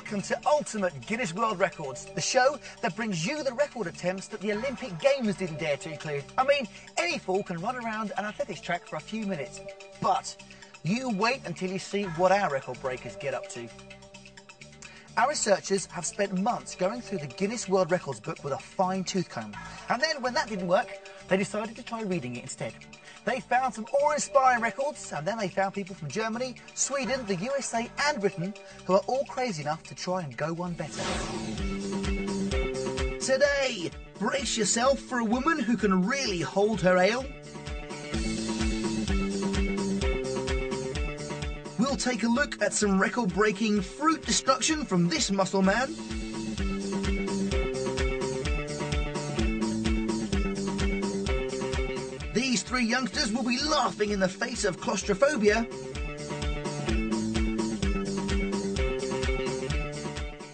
Welcome to Ultimate Guinness World Records, the show that brings you the record attempts that the Olympic Games didn't dare to include. I mean, any fool can run around an athletics track for a few minutes, but you wait until you see what our record breakers get up to. Our researchers have spent months going through the Guinness World Records book with a fine-tooth comb. And then, when that didn't work, they decided to try reading it instead. They found some awe-inspiring records, and then they found people from Germany, Sweden, the USA and Britain who are all crazy enough to try and go one better. Today, brace yourself for a woman who can really hold her ale. We'll take a look at some record-breaking fruit destruction from this muscle man. These three youngsters will be laughing in the face of claustrophobia.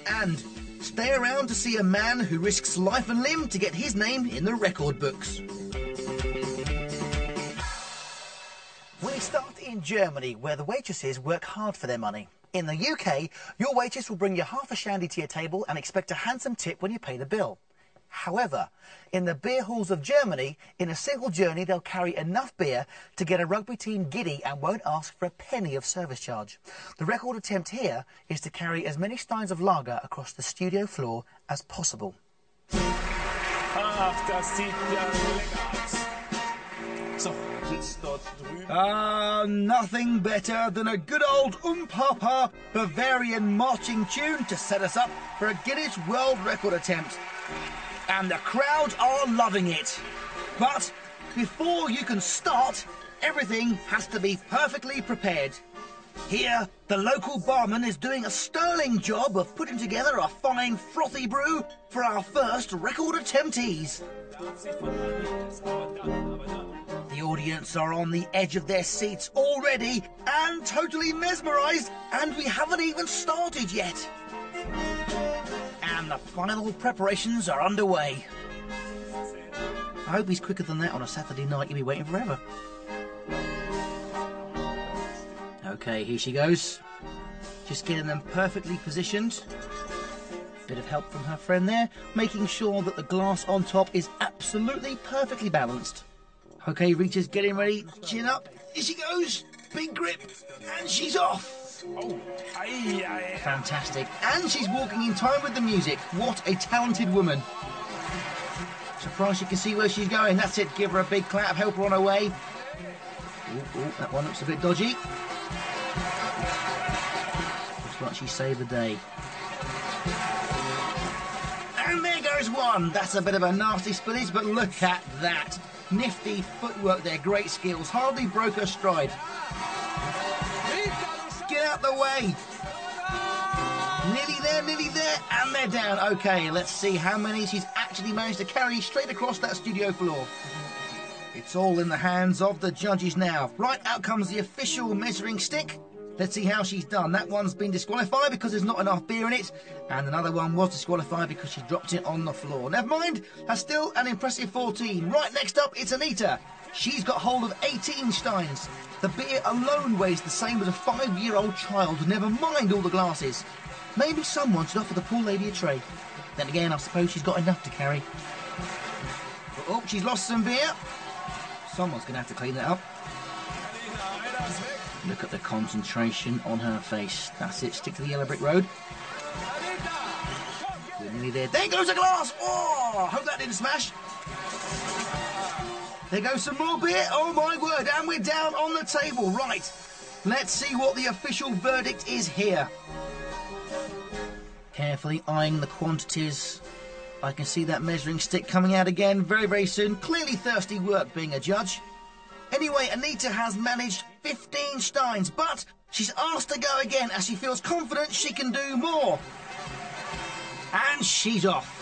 And stay around to see a man who risks life and limb to get his name in the record books. We start in Germany, where the waitresses work hard for their money. In the UK, your waitress will bring you half a shandy to your table and expect a handsome tip when you pay the bill. However, in the beer halls of Germany, in a single journey they'll carry enough beer to get a rugby team giddy and won't ask for a penny of service charge. The record attempt here is to carry as many steins of lager across the studio floor as possible. Ach, das sieht ja lecker aus. So, sitzt dort drüben. Nothing better than a good old Papa Bavarian marching tune to set us up for a Guinness World Record attempt. And the crowd are loving it. But before you can start, everything has to be perfectly prepared. Here, the local barman is doing a sterling job of putting together a fine frothy brew for our first record attemptees. The audience are on the edge of their seats already and totally mesmerised, and we haven't even started yet. And the final preparations are underway. I hope he's quicker than that on a Saturday night. You'll be waiting forever. Okay, here she goes. Just getting them perfectly positioned. Bit of help from her friend there, making sure that the glass on top is absolutely perfectly balanced. Okay, Rita's getting ready. Chin up. Here she goes. Big grip. And she's off. Oh, ai, ai. Fantastic. And she's walking in time with the music. What a talented woman. Surprised you can see where she's going. That's it. Give her a big clap. Help her on her way. Ooh, that one looks a bit dodgy. Looks like she saved the day. And there goes one. That's a bit of a nasty spillage, but look at that. Nifty footwork there. Great skills. Hardly broke her stride. Get out the way. Nearly there, and they're down. Okay, let's see how many she's actually managed to carry straight across that studio floor. It's all in the hands of the judges now. Right, out comes the official measuring stick. Let's see how she's done. That one's been disqualified because there's not enough beer in it, and another one was disqualified because she dropped it on the floor. Never mind, that's still an impressive 14. Right, next up, it's Anita. She's got hold of 18 steins. The beer alone weighs the same as a 5-year-old child, never mind all the glasses. Maybe someone should offer the poor lady a tray. Then again, I suppose she's got enough to carry. Oh, she's lost some beer. Someone's going to have to clean that up. Look at the concentration on her face. That's it, stick to the yellow brick road. We're nearly there. There goes a glass! Oh, hope that didn't smash. There goes some more beer. Oh, my word. And we're down on the table. Right. Let's see what the official verdict is here. Carefully eyeing the quantities. I can see that measuring stick coming out again very, very soon. Clearly thirsty work being a judge. Anyway, Anita has managed 15 steins, but she's asked to go again as she feels confident she can do more. And she's off.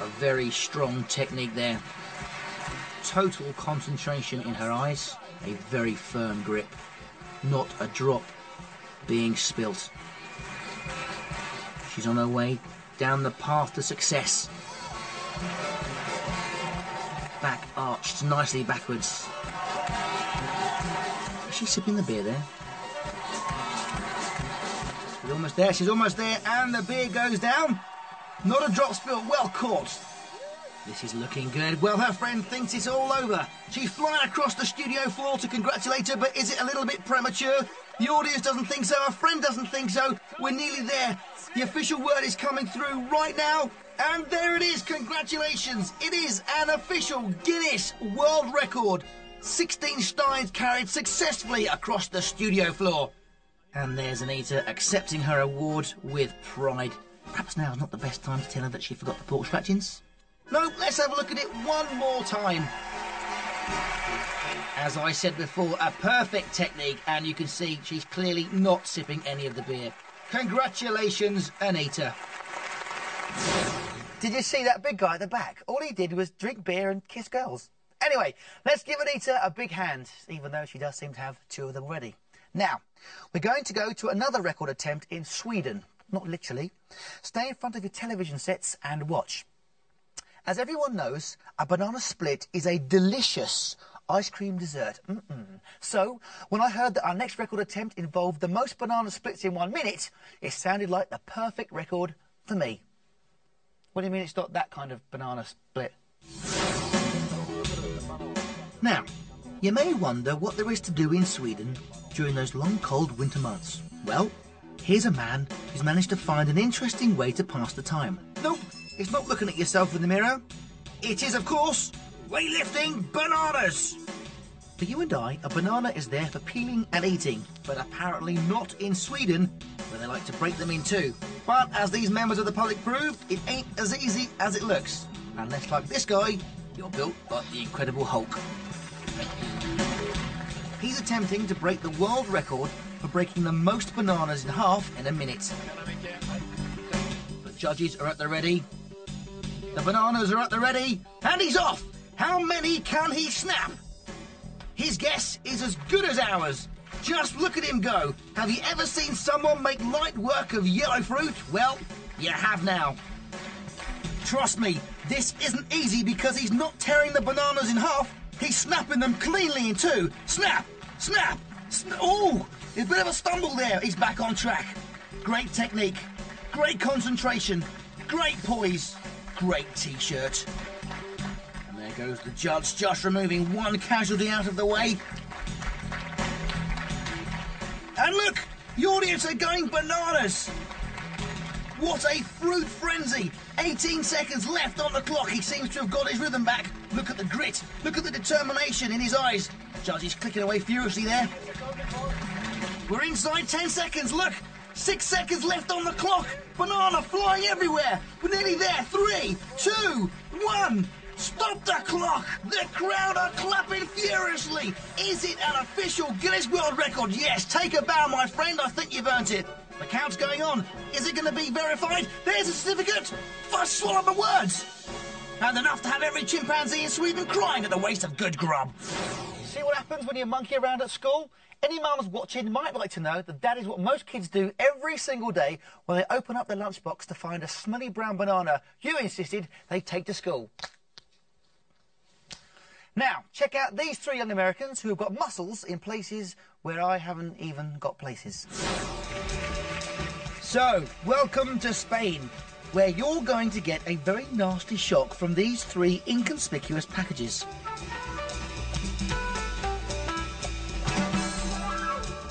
A very strong technique there. Total concentration in her eyes. A very firm grip. Not a drop being spilt. She's on her way down the path to success. Back arched nicely backwards. Is she sipping the beer there? almost there, she's almost there, and the beer goes down. Not a drop spill, well caught. This is looking good. Well, her friend thinks it's all over. She's flying across the studio floor to congratulate her, but is it a little bit premature? The audience doesn't think so, her friend doesn't think so. We're nearly there. The official word is coming through right now, and there it is. Congratulations. It is an official Guinness World Record. 16 Steins carried successfully across the studio floor. And there's Anita accepting her award with pride. Perhaps now's not the best time to tell her that she forgot the pork scratchings. No, let's have a look at it one more time. As I said before, a perfect technique, and you can see she's clearly not sipping any of the beer. Congratulations, Anita. Did you see that big guy at the back? All he did was drink beer and kiss girls. Anyway, let's give Anita a big hand, even though she does seem to have two of them already. Now, we're going to go to another record attempt in Sweden. Not literally. Stay in front of your television sets and watch. As everyone knows, a banana split is a delicious ice cream dessert. So, when I heard that our next record attempt involved the most banana splits in 1 minute, it sounded like the perfect record for me. What do you mean it's not that kind of banana split? Now, you may wonder what there is to do in Sweden during those long, cold winter months. Well, here's a man who's managed to find an interesting way to pass the time. Nope, it's not looking at yourself in the mirror. It is, of course, weightlifting bananas. For you and I, a banana is there for peeling and eating, but apparently not in Sweden, where they like to break them in two. But as these members of the public proved, it ain't as easy as it looks. Unless, like this guy, you're built like the Incredible Hulk. He's attempting to break the world record for breaking the most bananas in half in a minute. The judges are at the ready. The bananas are at the ready. And he's off! How many can he snap? His guess is as good as ours. Just look at him go. Have you ever seen someone make light work of yellow fruit? Well, you have now. Trust me, this isn't easy because he's not tearing the bananas in half. He's snapping them cleanly in two. Snap! Snap! Oh! There's a bit of a stumble there. He's back on track. Great technique. Great concentration. Great poise. Great T-shirt. And there goes the judge, just removing one casualty out of the way. And look! The audience are going bananas! What a fruit frenzy! 18 seconds left on the clock. He seems to have got his rhythm back. Look at the grit. Look at the determination in his eyes. Judge is clicking away furiously there. We're inside 10 seconds. Look! 6 seconds left on the clock. Banana flying everywhere. We're nearly there. 3, 2, 1. Stop the clock! The crowd are clapping furiously. Is it an official Guinness World Record? Yes. Take a bow, my friend. I think you've earned it. The count's going on. Is it going to be verified? There's a certificate. First swallow of the words. And enough to have every chimpanzee in Sweden crying at the waste of good grub. See what happens when you monkey around at school? Any mums watching might like to know that is what most kids do every single day when they open up their lunchbox to find a smelly brown banana you insisted they take to school. Now, check out these three young Americans who have got muscles in places where I haven't even got places. So, welcome to Spain, where you're going to get a very nasty shock from these three inconspicuous packages.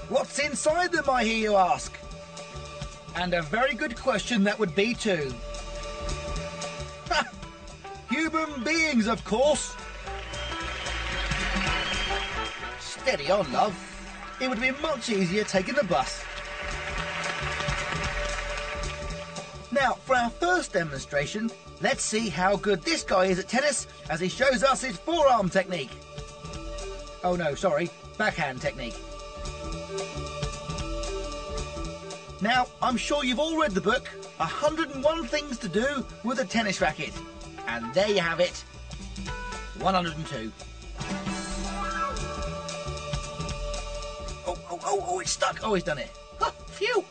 What's inside them, I hear you ask? And a very good question that would be too. Human beings, of course. Steady on, love. It would be much easier taking the bus. Now, for our first demonstration, let's see how good this guy is at tennis as he shows us his forearm technique. Oh no, sorry, backhand technique. Now, I'm sure you've all read the book, 101 Things to Do with a Tennis Racket. And there you have it, 102. Oh, it's stuck. Oh, he's done it. Huh, phew.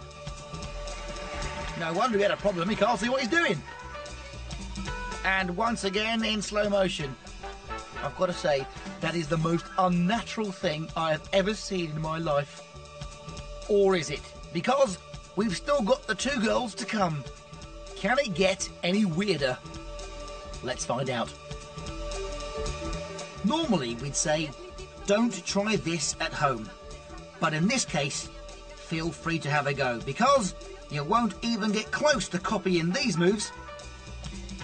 No wonder he had a problem. He can't see what he's doing. And once again in slow motion. I've got to say, that is the most unnatural thing I have ever seen in my life. Or is it? Because we've still got the two girls to come. Can it get any weirder? Let's find out. Normally we'd say, don't try this at home. But in this case, feel free to have a go, because you won't even get close to copying these moves.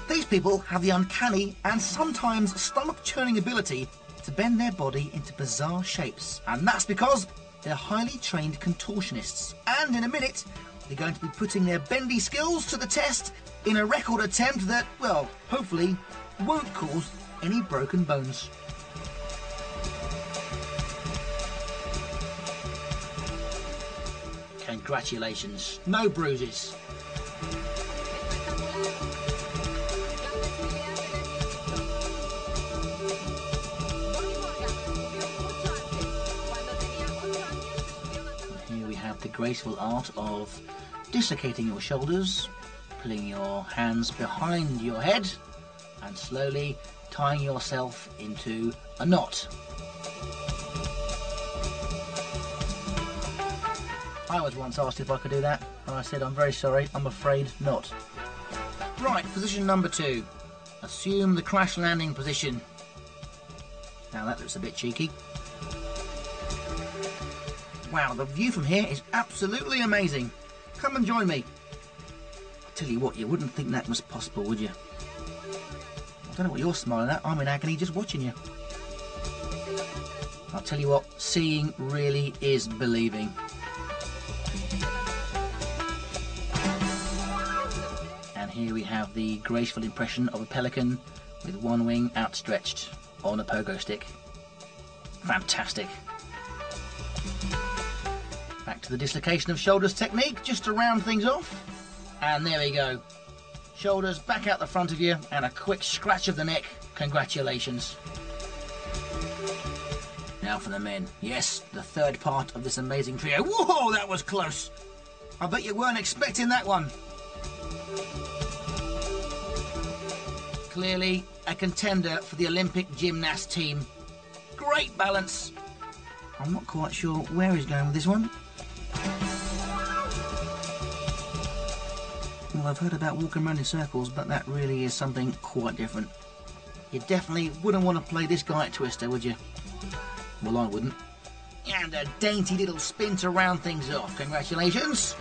These people have the uncanny and sometimes stomach-churning ability to bend their body into bizarre shapes. And that's because they're highly trained contortionists. And in a minute, they're going to be putting their bendy skills to the test in a record attempt that, well, hopefully, won't cause any broken bones. Congratulations, no bruises. Here we have the graceful art of dislocating your shoulders, pulling your hands behind your head, and slowly tying yourself into a knot. I was once asked if I could do that, and I said, I'm very sorry, I'm afraid not. Right, position number 2. Assume the crash landing position. Now that looks a bit cheeky. Wow, the view from here is absolutely amazing. Come and join me. I tell you what, you wouldn't think that was possible, would you? I don't know what you're smiling at, I'm in agony just watching you. I'll tell you what, seeing really is believing. Here we have the graceful impression of a pelican with one wing outstretched on a pogo stick. Fantastic. Back to the dislocation of shoulders technique, just to round things off. And there we go. Shoulders back out the front of you and a quick scratch of the neck. Congratulations. Now for the men. Yes, the third part of this amazing trio. Whoa, that was close. I bet you weren't expecting that one. Clearly a contender for the Olympic gymnast team. Great balance. I'm not quite sure where he's going with this one. Well, I've heard about walking around in circles, but that really is something quite different. You definitely wouldn't want to play this guy at Twister, would you? Well, I wouldn't. And a dainty little spin to round things off. Congratulations.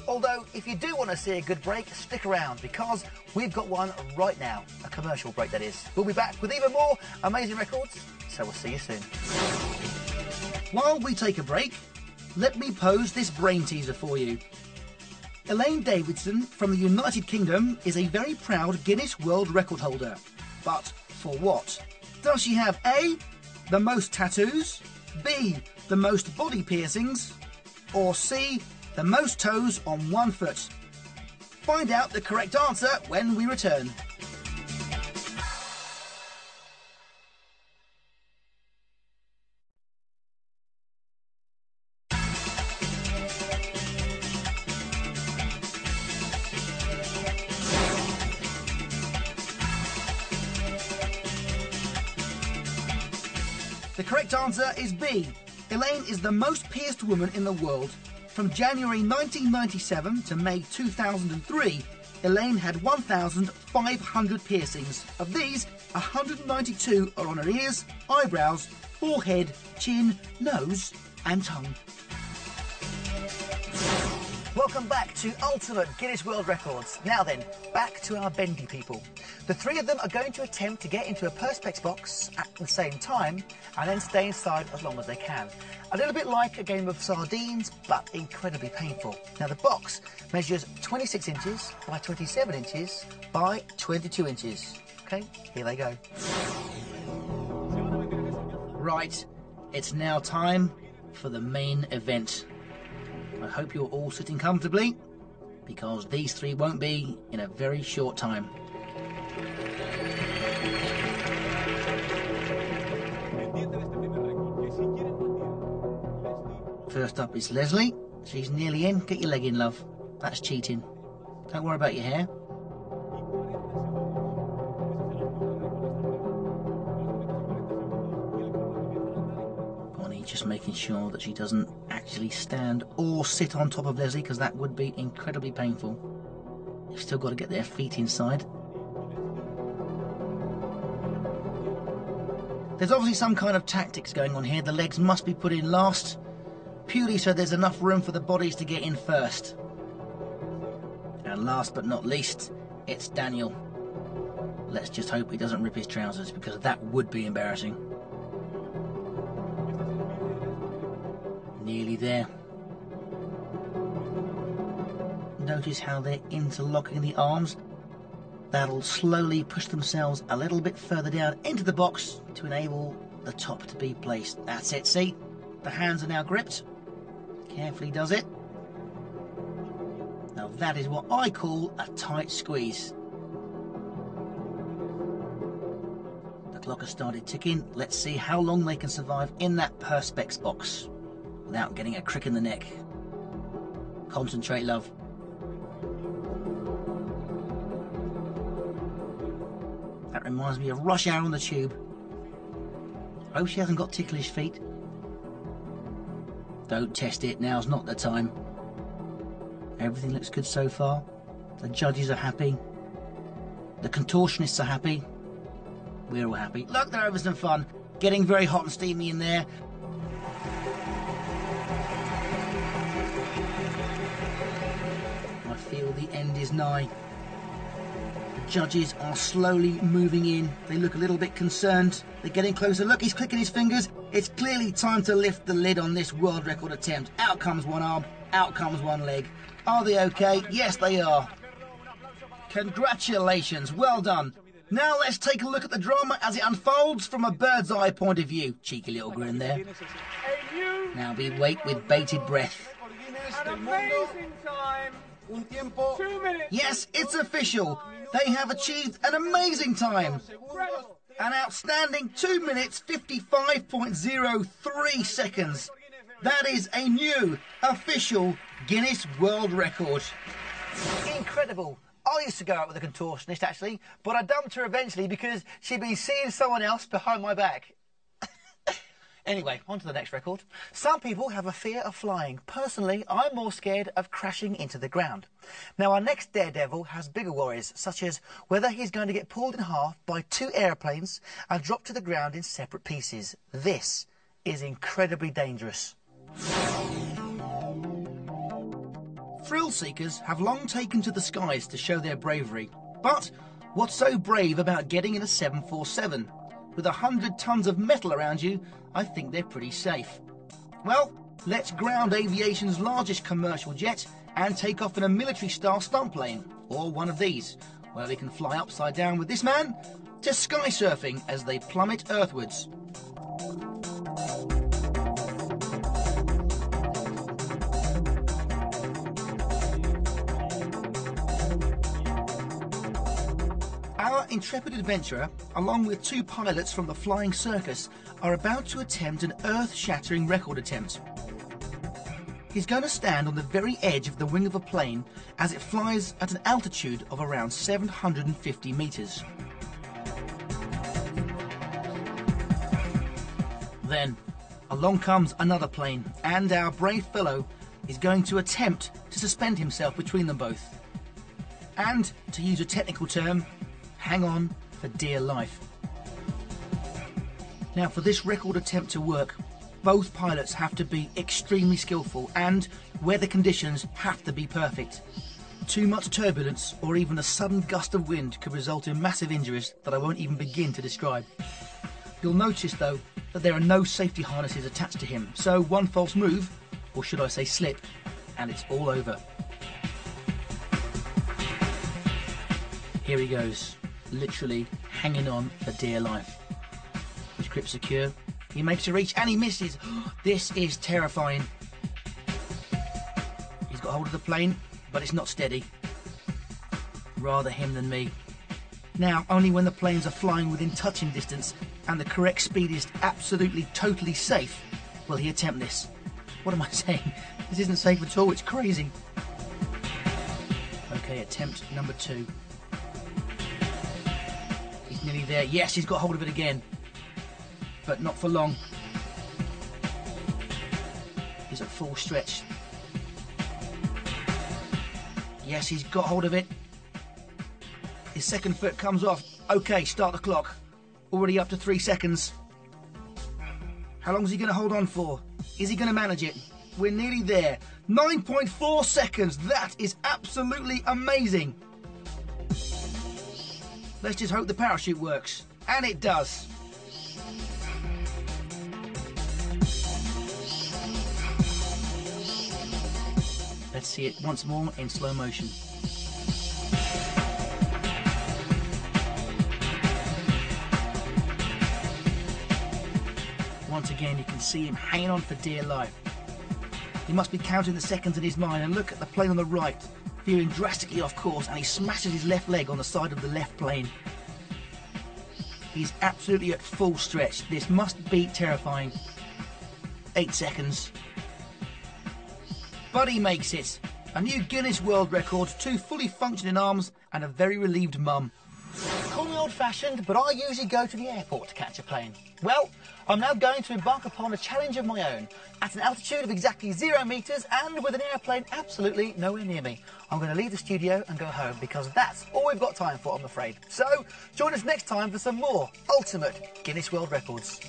Although, if you do want to see a good break, stick around, because we've got one right now. A commercial break, that is. We'll be back with even more amazing records, so we'll see you soon. While we take a break, let me pose this brain teaser for you. Elaine Davidson from the United Kingdom is a very proud Guinness World Record holder. But for what? Does she have A, the most tattoos, B, the most body piercings, or C, the most toes on one foot? Find out the correct answer when we return. The correct answer is B. Elaine is the most pierced woman in the world. From January 1997 to May 2003, Elaine had 1,500 piercings. Of these, 192 are on her ears, eyebrows, forehead, chin, nose and tongue. Welcome back to Ultimate Guinness World Records. Now then, back to our bendy people. The three of them are going to attempt to get into a Perspex box at the same time and then stay inside as long as they can. A little bit like a game of sardines, but incredibly painful. Now the box measures 26 inches by 27 inches by 22 inches. Okay, here they go. Right, it's now time for the main event. I hope you're all sitting comfortably, because these three won't be in a very short time. First up is Leslie. She's nearly in. Get your leg in, love. That's cheating. Don't worry about your hair. just making sure that she doesn't actually stand or sit on top of Leslie, because that would be incredibly painful. They've still got to get their feet inside. There's obviously some kind of tactics going on here. The legs must be put in last, purely so there's enough room for the bodies to get in first. And last but not least, it's Daniel. Let's just hope he doesn't rip his trousers, because that would be embarrassing. Nearly there. Notice how they're interlocking the arms. That'll slowly push themselves a little bit further down into the box to enable the top to be placed. That's it, see? The hands are now gripped. Carefully does it. Now that is what I call a tight squeeze. The clock has started ticking. Let's see how long they can survive in that perspex box without getting a crick in the neck. Concentrate, love. That reminds me of rush hour on the tube. I hope she hasn't got ticklish feet. Don't test it, now's not the time. Everything looks good so far. The judges are happy. The contortionists are happy. We're all happy. Look, they're having some fun. Getting very hot and steamy in there. I feel the end is nigh. The judges are slowly moving in. They look a little bit concerned. They're getting closer. Look, he's clicking his fingers. It's clearly time to lift the lid on this world record attempt. Out comes one arm, out comes one leg. Are they okay? Yes, they are. Congratulations, well done. Now let's take a look at the drama as it unfolds from a bird's eye point of view. Cheeky little grin there. Now we wait with bated breath. An amazing time. 2 minutes. Yes, it's official. They have achieved an amazing time. Incredible. An outstanding 2 minutes 55.03 seconds. That is a new official Guinness World Record. Incredible. I used to go out with a contortionist actually, but I dumped her eventually because she'd been seeing someone else behind my back. Anyway, on to the next record. Some people have a fear of flying. Personally, I'm more scared of crashing into the ground. Now, our next daredevil has bigger worries, such as whether he's going to get pulled in half by 2 airplanes and dropped to the ground in separate pieces. This is incredibly dangerous. Thrill seekers have long taken to the skies to show their bravery. But what's so brave about getting in a 747? With 100 tons of metal around you, I think they're pretty safe. Well, let's ground aviation's largest commercial jet and take off in a military-style stunt plane, or one of these, where we can fly upside down with this man to sky surfing as they plummet earthwards. Our intrepid adventurer, along with 2 pilots from the flying circus, are about to attempt an earth-shattering record attempt. He's going to stand on the very edge of the wing of a plane as it flies at an altitude of around 750 meters. Then, along comes another plane, and our brave fellow is going to attempt to suspend himself between them both. And, to use a technical term, hang on for dear life. Now, for this record attempt to work, both pilots have to be extremely skillful and weather conditions have to be perfect. Too much turbulence or even a sudden gust of wind could result in massive injuries that I won't even begin to describe. You'll notice though that there are no safety harnesses attached to him, so one false move, or should I say slip, and it's all over. Here he goes, literally hanging on for dear life. His grip secure, he makes a reach and he misses. This is terrifying. He's got hold of the plane, but it's not steady. Rather him than me. Now, only when the planes are flying within touching distance and the correct speed is absolutely, totally safe will he attempt this. What am I saying? This isn't safe at all, it's crazy. Okay, attempt number 2. He's nearly there. Yes, he's got hold of it again. But not for long. is at full stretch. Yes, he's got hold of it. His second foot comes off. Okay, start the clock. Already up to 3 seconds. How long is he going to hold on for? Is he going to manage it? We're nearly there. 9.4 seconds. That is absolutely amazing. Let's just hope the parachute works. And it does. Let's see it once more in slow motion. Once again, you can see him hanging on for dear life. He must be counting the seconds in his mind, and look at the plane on the right, veering drastically off course, and he smashes his left leg on the side of the left plane. He's absolutely at full stretch. This must be terrifying. 8 seconds. But he makes it. A new Guinness World Record, 2 fully functioning arms, and a very relieved mum. Call me old-fashioned, but I usually go to the airport to catch a plane. Well, I'm now going to embark upon a challenge of my own, at an altitude of exactly 0 metres and with an airplane absolutely nowhere near me. I'm going to leave the studio and go home, because that's all we've got time for, I'm afraid. So, join us next time for some more ultimate Guinness World Records.